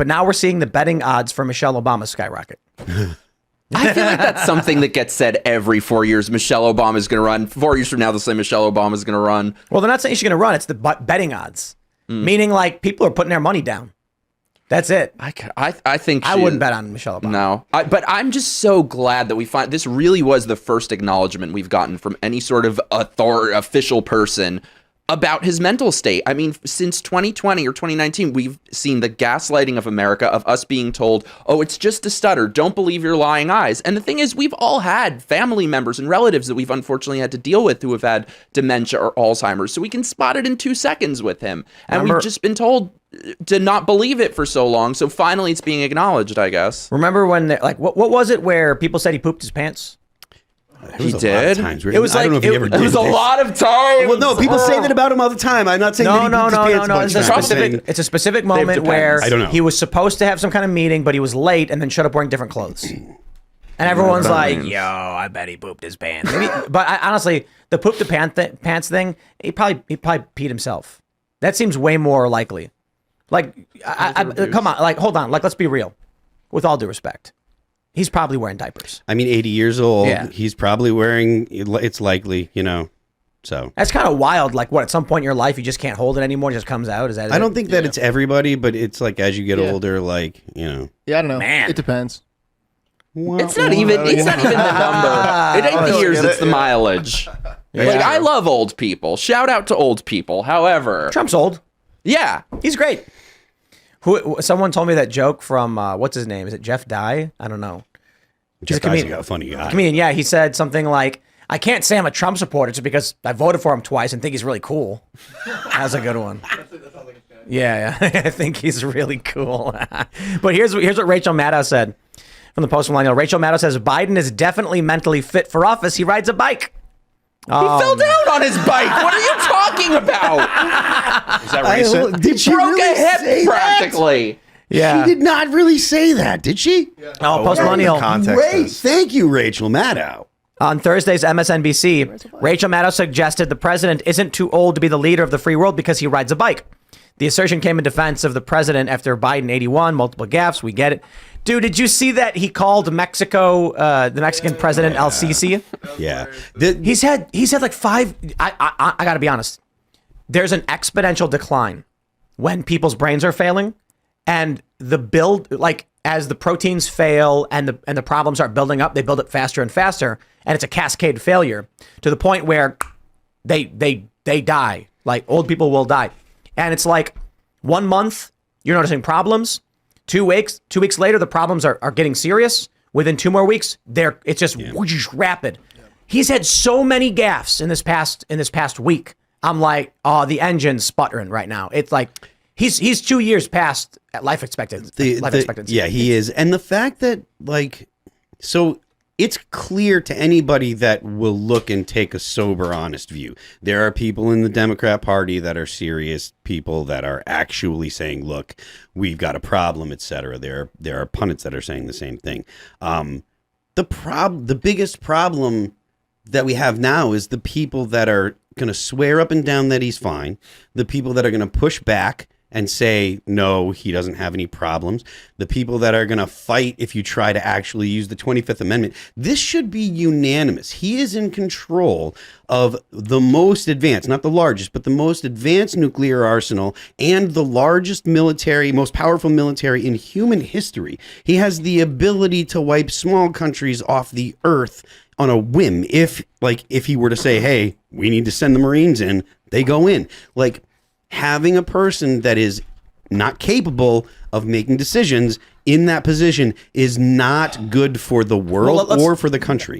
but now we're seeing the betting odds for Michelle Obama skyrocket. I feel like that's something that gets said every 4 years. Michelle Obama is going to run. 4 years from now, they'll say Michelle Obama is going to run. Well, they're not saying she's going to run. It's the betting odds, meaning like people are putting their money down. That's it. I think I wouldn't bet on Michelle Obama. No, but I'm just so glad that we find this really was the first acknowledgement we've gotten from any sort of official person about his mental state. I mean, since 2020 or 2019, we've seen the gaslighting of America, of us being told, oh, it's just a stutter. Don't believe your lying eyes. And the thing is, we've all had family members and relatives that we've unfortunately had to deal with who have had dementia or Alzheimer's. So we can spot it in 2 seconds with him. And we've just been told to not believe it for so long. So finally it's being acknowledged, I guess. Remember when, like, what was it where people said he pooped his pants? He did. It was like, it was a lot of times. Well, no, people say that about him all the time. I'm not saying that he pooped his pants. No. It's a specific moment where he was supposed to have some kind of meeting, but he was late and then showed up wearing different clothes. And everyone's like, yo, I bet he pooped his pants. But honestly, the poop the pants thing, he probably peed himself. That seems way more likely. Like, come on, like, hold on. Like, let's be real. With all due respect. He's probably wearing diapers. I mean, 80 years old. Yeah. He's probably wearing, it's likely, you know, so. That's kind of wild. Like, what, at some point in your life, you just can't hold it anymore? It just comes out? Is that I don't think that it's everybody, but it's like as you get older, like, you know. Yeah, I don't know. Man. It depends. It's not even the number. It ain't the years, it's the mileage. Yeah. Like, I love old people. Shout out to old people. However. Trump's old. Yeah. He's great. Someone told me that joke from, what's his name? Is it Jeff Dye? I don't know. He's a comedian. A funny guy. Comedian, yeah. He said something like, I can't say I'm a Trump supporter just because I voted for him twice and think he's really cool. That's a good one. Yeah. I think he's really cool. But here's what Rachel Maddow said from the Post Millennial. Rachel Maddow says, Biden is definitely mentally fit for office. He rides a bike. He fell down on his bike. What are you talking about? Is that recent? Did she broke a hip practically? Yeah. She did not really say that, did she? Yeah. Oh, Post Millennial. Great. Thank you, Rachel Maddow. On Thursday's MSNBC, Rachel Maddow suggested the president isn't too old to be the leader of the free world because he rides a bike. The assertion came in defense of the president after Biden 81, multiple gaffes. We get it. Dude, did you see that he called Mexico, the Mexican president, El Sisi? Yeah. He's had like 5. I got to be honest. There's an exponential decline when people's brains are failing, and the build, like as the proteins fail and the problems start building up, they build up faster and faster, and it's a cascade failure to the point where they die. Like old people will die, and it's like 1 month you're noticing problems. 2 weeks later, the problems are getting serious. Within 2 more weeks, it's just rapid. Yeah. He's had so many gaffes in this past week. I'm like, oh, the engine's sputtering right now. It's like he's 2 years past life expectancy. Yeah, he is. And the fact that so it's clear to anybody that will look and take a sober, honest view. There are people in the Democrat Party that are serious people that are actually saying, look, we've got a problem, etc. There are pundits that are saying the same thing. The biggest problem that we have now is the people that are going to swear up and down that he's fine, the people that are going to push back and say, no, he doesn't have any problems. The people that are going to fight if you try to actually use the 25th Amendment. This should be unanimous. He is in control of the most advanced, not the largest, but the most advanced nuclear arsenal and the largest military, most powerful military in human history. He has the ability to wipe small countries off the earth on a whim. If he were to say, hey, we need to send the Marines in, they go in. Having a person that is not capable of making decisions in that position is not good for the world or for the country.